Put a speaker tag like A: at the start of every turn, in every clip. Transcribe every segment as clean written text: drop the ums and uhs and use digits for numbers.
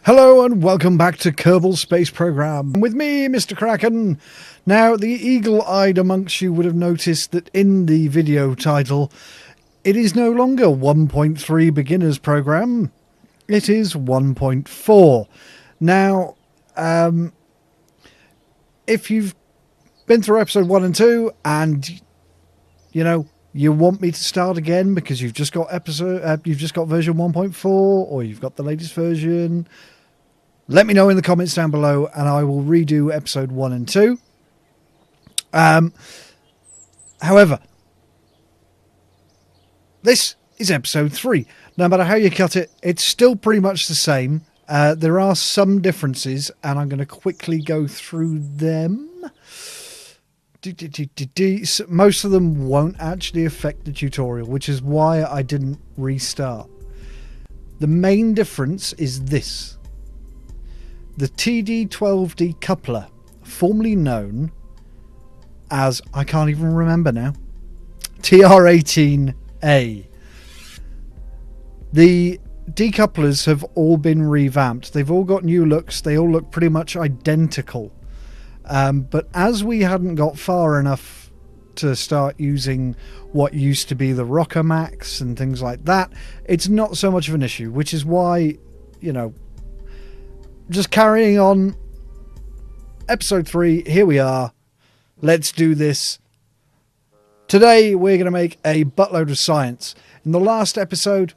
A: Hello and welcome back to Kerbal Space Program with me, MrKraken. Now, the eagle-eyed amongst you would have noticed that in the video title, it is no longer 1.3 Beginners Program, it is 1.4. Now, if you've been through episode 1 and 2 and, you want me to start again because you've just got version 1.4 or you've got the latest version, let me know in the comments down below and I will redo episode 1 and 2. However, this is episode 3. No matter how you cut it, it's still pretty much the same. There are some differences and I'm going to quickly go through them. Most of them won't actually affect the tutorial, which is why I didn't restart. The main difference is this. The TD12 decoupler, formerly known as, I can't even remember now, TR18A. The decouplers have all been revamped. They've all got new looks. They all look pretty much identical. But as we hadn't got far enough to start using what used to be the Rocker Max and things like that, it's not so much of an issue, which is why, just carrying on. Episode 3, here we are. Let's do this. Today we're going to make a buttload of science. In the last episode,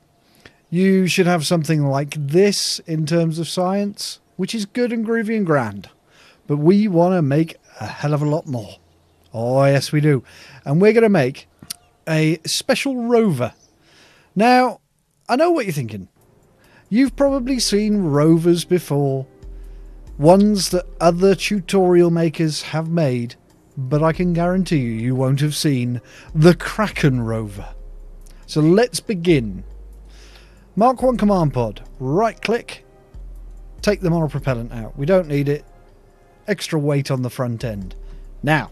A: you should have something like this in terms of science, which is good and groovy and grand. But we want to make a hell of a lot more. Oh, yes, we do. And we're going to make a special rover. Now, I know what you're thinking. You've probably seen rovers before. Ones that other tutorial makers have made. But I can guarantee you won't have seen the Kraken rover. So let's begin. Mark 1 command pod. Right click. Take the monopropellant out. We don't need it. Extra weight on the front end. Now,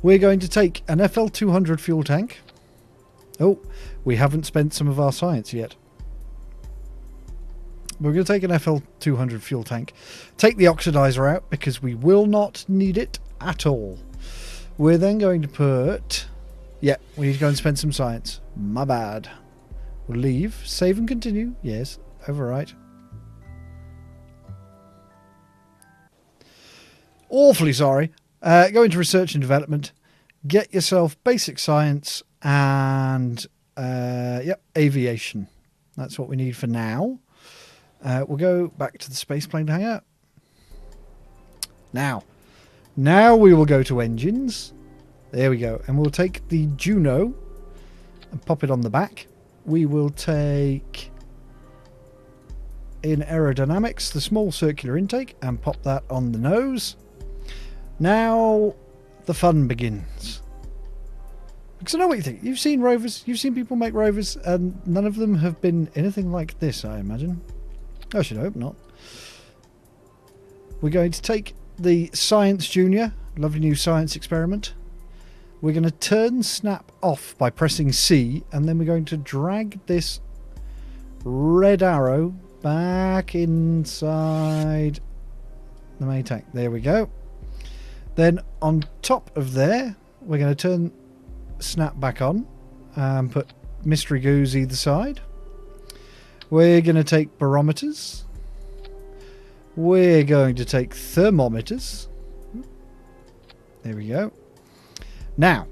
A: we're going to take an FL200 fuel tank. Oh, we haven't spent some of our science yet. We're going to take an FL200 fuel tank. Take the oxidizer out because we will not need it at all. We're then going to put... Yeah, we need to go and spend some science. My bad. We'll leave. Save and continue. Yes, overwrite. Awfully sorry. Go into research and development. Get yourself basic science and aviation. That's what we need for now. We'll go back to the space plane to hang out. Now we will go to engines. There we go. And we'll take the Juno and pop it on the back. We will take in aerodynamics the small circular intake and pop that on the nose. Now the fun begins. Because I know what you think. You've seen rovers. You've seen people make rovers and none of them have been anything like this, I imagine. I should hope not. We're going to take the Science Junior, lovely new science experiment. We're going to turn snap off by pressing C, and then we're going to drag this red arrow back inside the main tank. There we go. Then on top of there, we're going to turn snap back on and put mystery goos either side. We're going to take barometers. We're going to take thermometers. There we go. Now,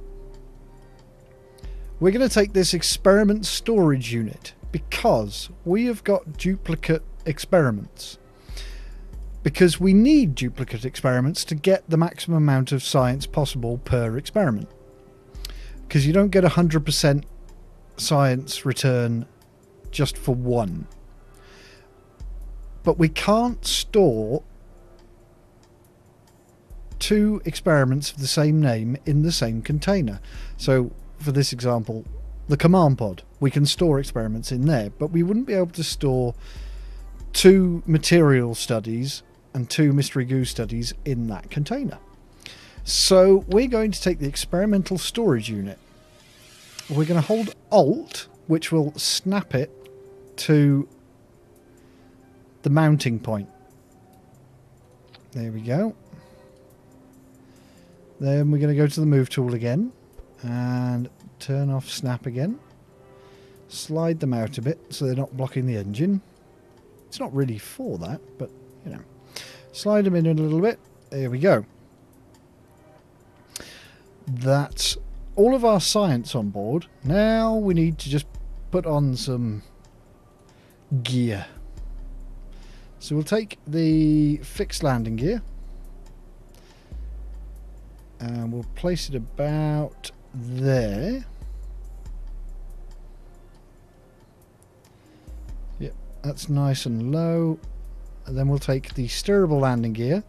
A: we're going to take this experiment storage unit because we have got duplicate experiments. Because we need duplicate experiments to get the maximum amount of science possible per experiment. Because you don't get 100% science return just for one. But we can't store 2 experiments of the same name in the same container. So for this example, the command pod, we can store experiments in there, but we wouldn't be able to store 2 material studies and 2 mystery goo studies in that container. So we're going to take the experimental storage unit. We're going to hold Alt, which will snap it to the mounting point. There we go. Then we're going to go to the move tool again and turn off snap again. Slide them out a bit so they're not blocking the engine. It's not really for that, but you know. Slide them in a little bit. There we go. That's all of our science on board. Now we need to just put on some gear. So we'll take the fixed landing gear and we'll place it about there. Yep, that's nice and low. And then we'll take the steerable landing gear,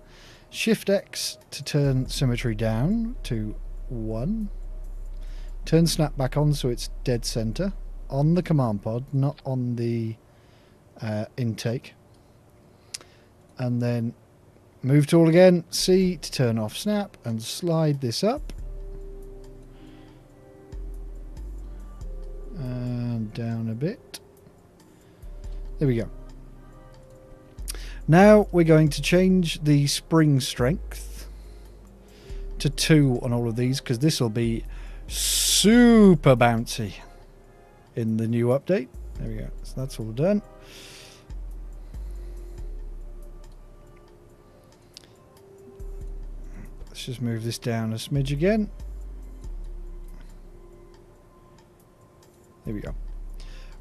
A: Shift X to turn symmetry down to 1. Turn snap back on so it's dead center on the command pod, not on the intake. And then move tool again, C to turn off snap, and slide this up and down a bit. There we go. Now we're going to change the spring strength to 2 on all of these, because this will be super bouncy in the new update. There we go. So that's all done. Let's just move this down a smidge again. There we go.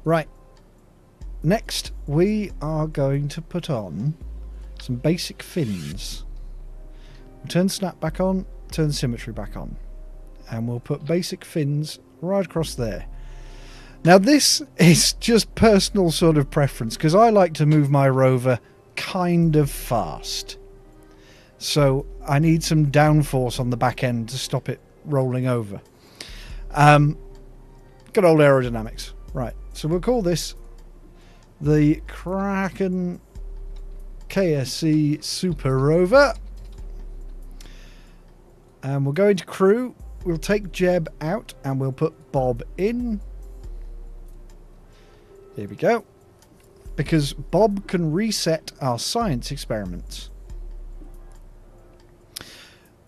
A: Right. Next, we are going to put on some basic fins. We'll turn snap back on, turn symmetry back on. And we'll put basic fins right across there. Now this is just personal sort of preference, because I like to move my Rover kind of fast. So I need some downforce on the back end to stop it rolling over. Good old aerodynamics. Right, so we'll call this the Kraken KSC Super Rover. And we'll go into crew. We'll take Jeb out and we'll put Bob in. There we go. Because Bob can reset our science experiments.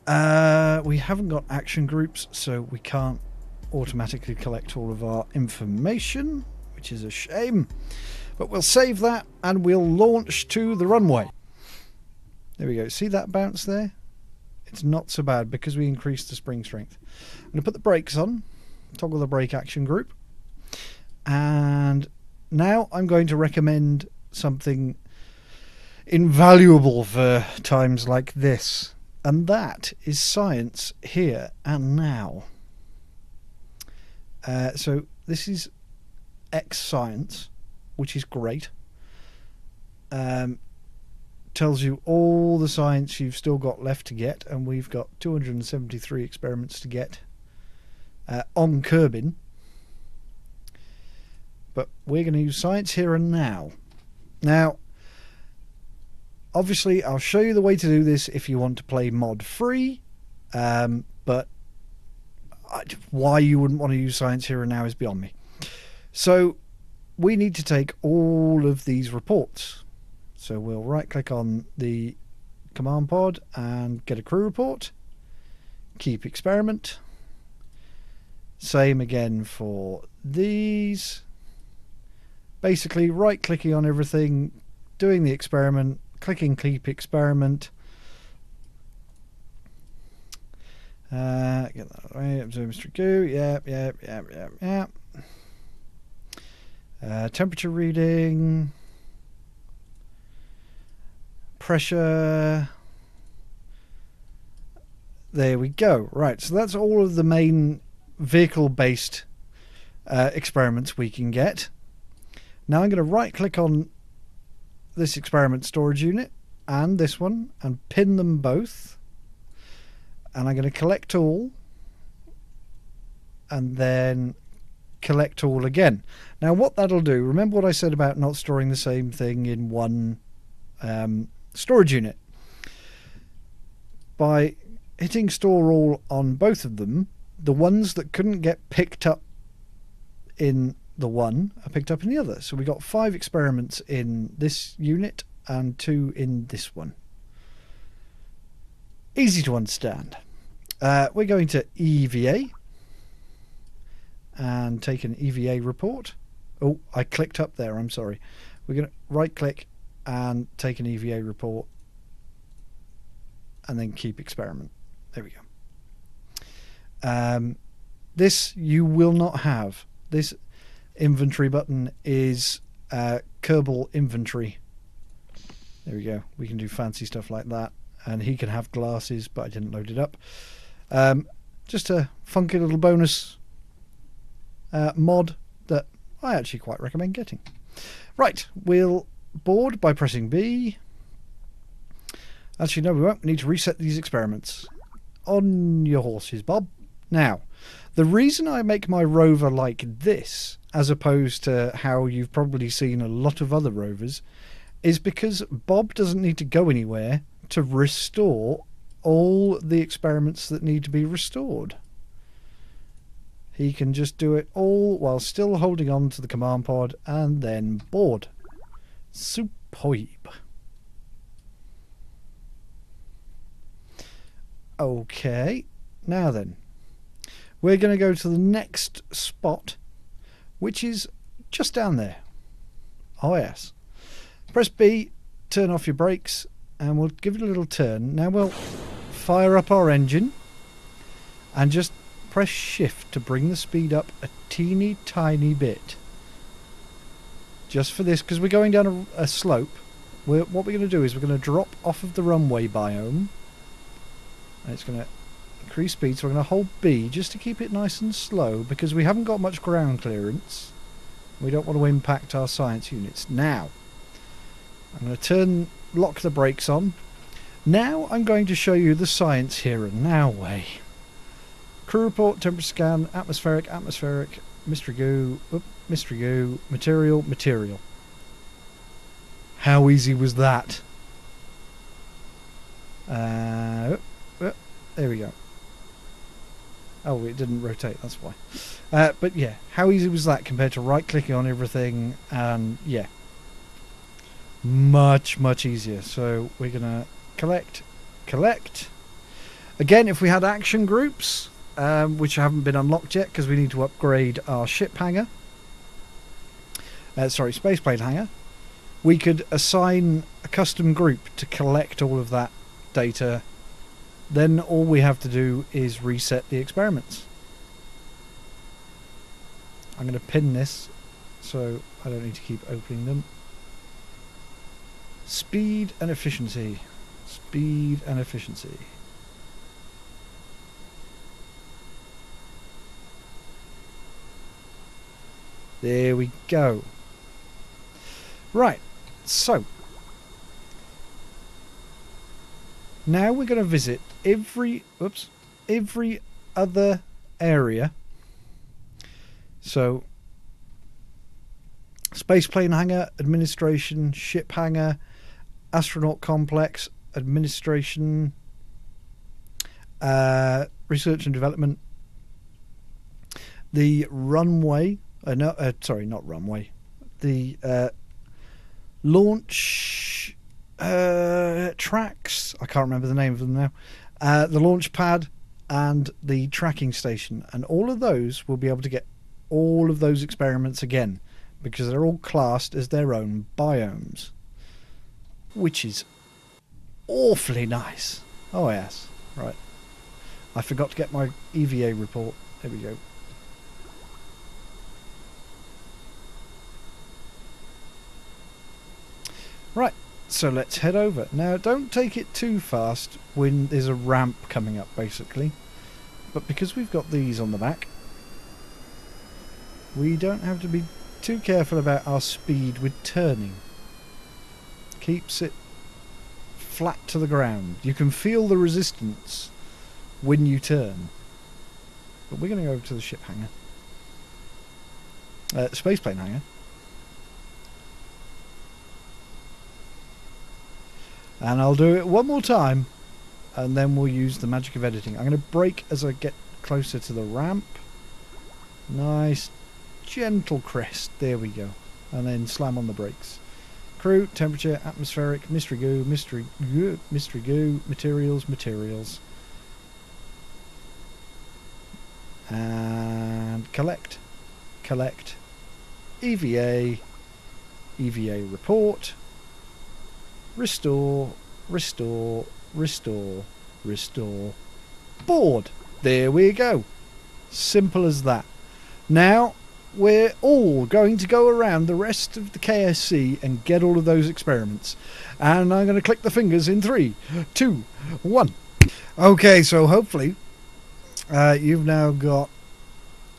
A: We haven't got action groups, so we can't automatically collect all of our information, which is a shame. But we'll save that and we'll launch to the runway. There we go. See that bounce there? It's not so bad because we increased the spring strength. I'm going to put the brakes on, toggle the brake action group, and now I'm going to recommend something invaluable for times like this, and that is science here and now. So this is X Science, which is great. Tells you all the science you've still got left to get, and we've got 273 experiments to get on Kerbin. But we're going to use science here and now. Now, obviously, I'll show you the way to do this if you want to play mod free, but why you wouldn't want to use science here and now is beyond me. So we need to take all of these reports. So we'll right click on the command pod and get a crew report. Keep experiment. Same again for these. Basically right clicking on everything, doing the experiment, clicking keep experiment. Get that away. Observe MrKraken. Yep. Temperature reading. Pressure. There we go. Right, so that's all of the main vehicle based experiments we can get. Now I'm going to right click on this experiment storage unit and this one and pin them both, and I'm going to collect all and then collect all again. Now what that'll do, remember what I said about not storing the same thing in one storage unit. By hitting store all on both of them, the ones that couldn't get picked up in the one are picked up in the other. So we got 5 experiments in this unit and 2 in this one. Easy to understand. We're going to EVA and take an EVA report. Oh, I clicked up there, I'm sorry. We're going to right click and take an EVA report and then keep experiment. There we go. This you will not have. This inventory button is Kerbal inventory. There we go. We can do fancy stuff like that. And he can have glasses, but I didn't load it up. Just a funky little bonus mod that I actually quite recommend getting. Right, we'll board by pressing B. Actually, no, we won't. We need to reset these experiments. On your horses, Bob. Now, the reason I make my rover like this, as opposed to how you've probably seen a lot of other rovers, is because Bob doesn't need to go anywhere to restore all the experiments that need to be restored. He can just do it all while still holding on to the command pod and then board. Superb. Okay, now then, we're going to go to the next spot, which is just down there. Oh yes. Press B, turn off your brakes, and we'll give it a little turn. Now we'll fire up our engine and just press shift to bring the speed up a teeny tiny bit. Just for this, because we're going down a slope. What we're going to do is we're going to drop off of the runway biome. And it's going to increase speed, so we're going to hold B just to keep it nice and slow, because we haven't got much ground clearance. We don't want to impact our science units. Now, I'm going to lock the brakes on. Now I'm going to show you the science here and now way. Crew report, temperature scan, atmospheric, mystery goo, material. How easy was that? There we go. Oh, it didn't rotate, that's why. But yeah, how easy was that compared to right-clicking on everything? And yeah, much easier. So we're gonna collect. Again, if we had action groups, which haven't been unlocked yet because we need to upgrade our ship hangar. Spaceplane hangar. We could assign a custom group to collect all of that data. Then all we have to do is reset the experiments. I'm going to pin this so I don't need to keep opening them. Speed and efficiency. Speed and efficiency. There we go. Right, so now we're going to visit every other area. So spaceplane hangar, administration, ship hangar, astronaut complex, administration, research and development, the runway, not runway, the launch tracks, I can't remember the name of them now, the launch pad and the tracking station, and all of those will be able to get all of those experiments again because they're all classed as their own biomes, which is awfully nice. Oh yes, right, I forgot to get my EVA report. There we go. Right, so let's head over. Now, don't take it too fast when there's a ramp coming up, basically. But because we've got these on the back, we don't have to be too careful about our speed with turning. Keeps it flat to the ground. You can feel the resistance when you turn. But we're going to go over to the ship hangar. Spaceplane hangar. And I'll do it one more time, and then we'll use the magic of editing. I'm going to brake as I get closer to the ramp. Nice, gentle crest. There we go. And then slam on the brakes. Crew, temperature, atmospheric, mystery goo, materials. And collect. EVA report. Restore. Board. There we go. Simple as that. Now we're all going to go around the rest of the KSC and get all of those experiments. And I'm going to click the fingers in 3, 2, 1. Okay, so hopefully you've now got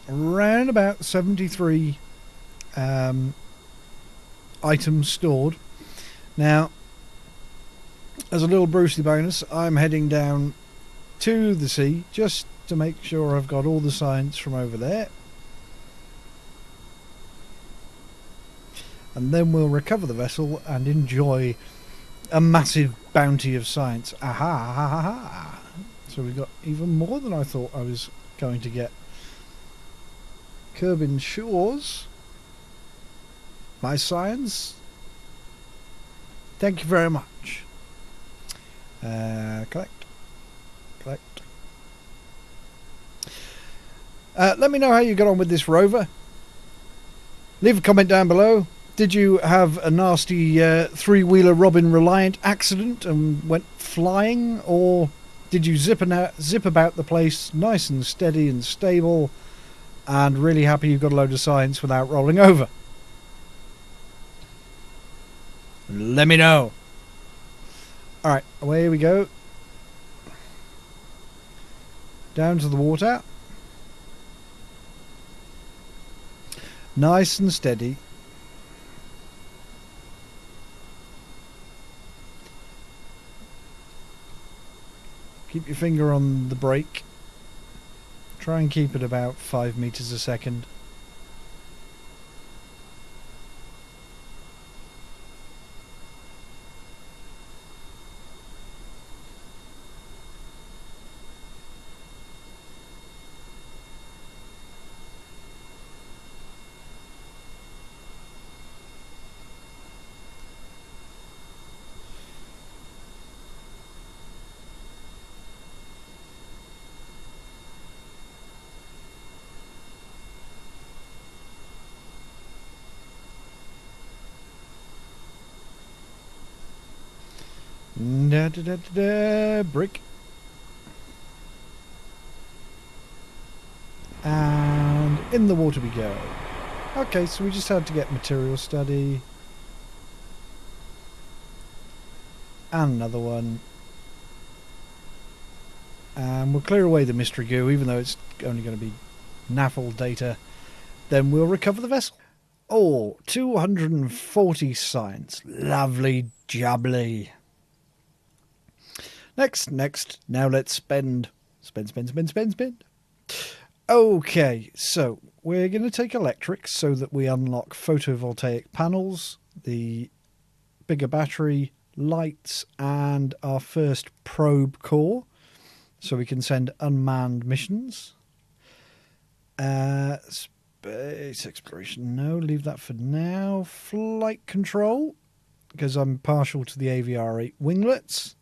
A: around about 73 items stored. Now, as a little Brucey bonus, I'm heading down to the sea just to make sure I've got all the science from over there. And then we'll recover the vessel and enjoy a massive bounty of science. Aha! So we've got even more than I thought I was going to get. Kerbal Shores. My science. Thank you very much. Collect. Let me know how you got on with this rover. Leave a comment down below. Did you have a nasty three-wheeler Robin Reliant accident and went flying, or did you zip about the place nice and steady and stable and really happy you got a load of science without rolling over? Let me know. Alright, away we go. Down to the water. Nice and steady. Keep your finger on the brake. Try and keep it about 5 meters a second. Brick. And in the water we go. Okay, so we just had to get material study. And another one. And we'll clear away the mystery goo, even though it's only going to be NAFL data. Then we'll recover the vessel. Oh, 240 science. Lovely jubbly. Next. Now let's spend. Spend. Okay, so we're going to take electric so that we unlock photovoltaic panels, the bigger battery, lights, and our first probe core, so we can send unmanned missions. Space exploration, no, leave that for now. Flight control, because I'm partial to the AVR8 winglets.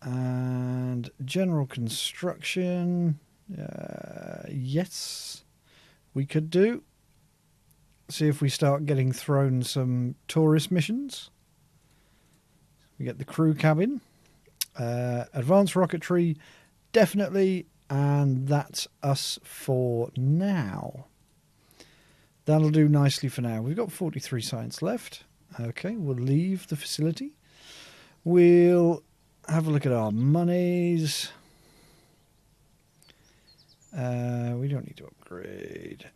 A: And general construction, yes, we could do. See if we start getting thrown some tourist missions. We get the crew cabin, advanced rocketry, definitely, and that's us for now. That'll do nicely for now. We've got 43 science left. Okay, we'll leave the facility. We'll have a look at our monies. We don't need to upgrade,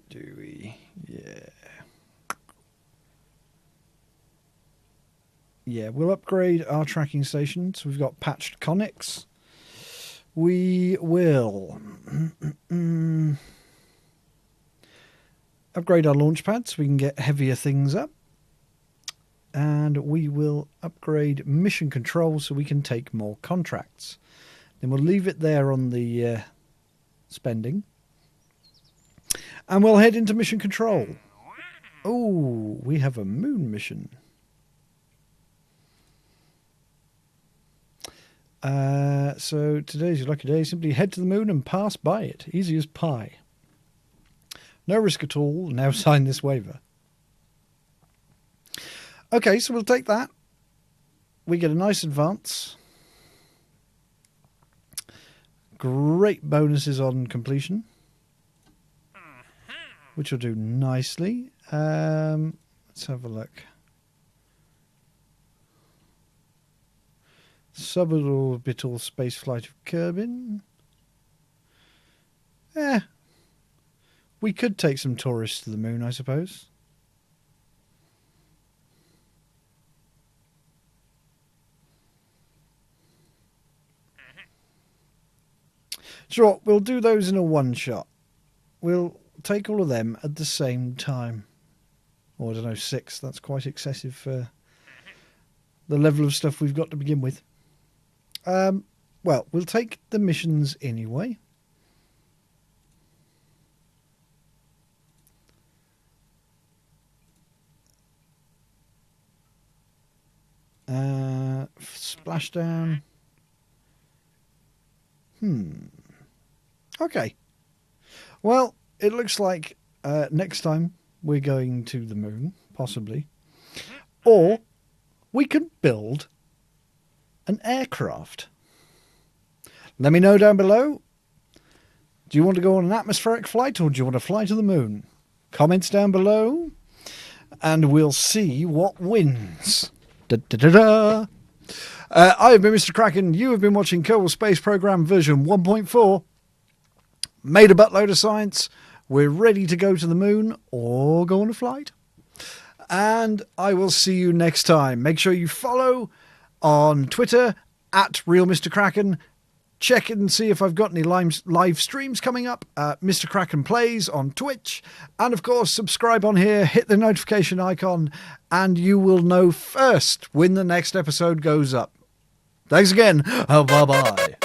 A: do we? Yeah, we'll upgrade our tracking stations. We've got patched conics. We will upgrade our launch pads so we can get heavier things up. And we will upgrade mission control so we can take more contracts. Then we'll leave it there on the spending. And we'll head into mission control. Oh, we have a moon mission. So today's your lucky day. Simply head to the moon and pass by it. Easy as pie. No risk at all. Now sign this waiver. Okay, so we'll take that. We get a nice advance. Great bonuses on completion, which will do nicely. Let's have a look. Suborbital space flight of Kerbin. We could take some tourists to the moon, I suppose. Sure, we'll do those in a one-shot. We'll take all of them at the same time. Or, I don't know, 6. That's quite excessive for the level of stuff we've got to begin with. Well, we'll take the missions anyway. Splashdown. Okay. Well, it looks like next time we're going to the moon, possibly. Or we could build an aircraft. Let me know down below. Do you want to go on an atmospheric flight or do you want to fly to the moon? Comments down below and we'll see what wins. Da, da, da, da. I have been MrKraken. You have been watching Kerbal Space Program version 1.4. Made a buttload of science. We're ready to go to the moon or go on a flight. And I will see you next time. Make sure you follow on Twitter at RealMrKraken. Check it and see if I've got any live streams coming up. MrKraken Plays on Twitch. And of course, subscribe on here. Hit the notification icon. And you will know first when the next episode goes up. Thanks again. Bye-bye.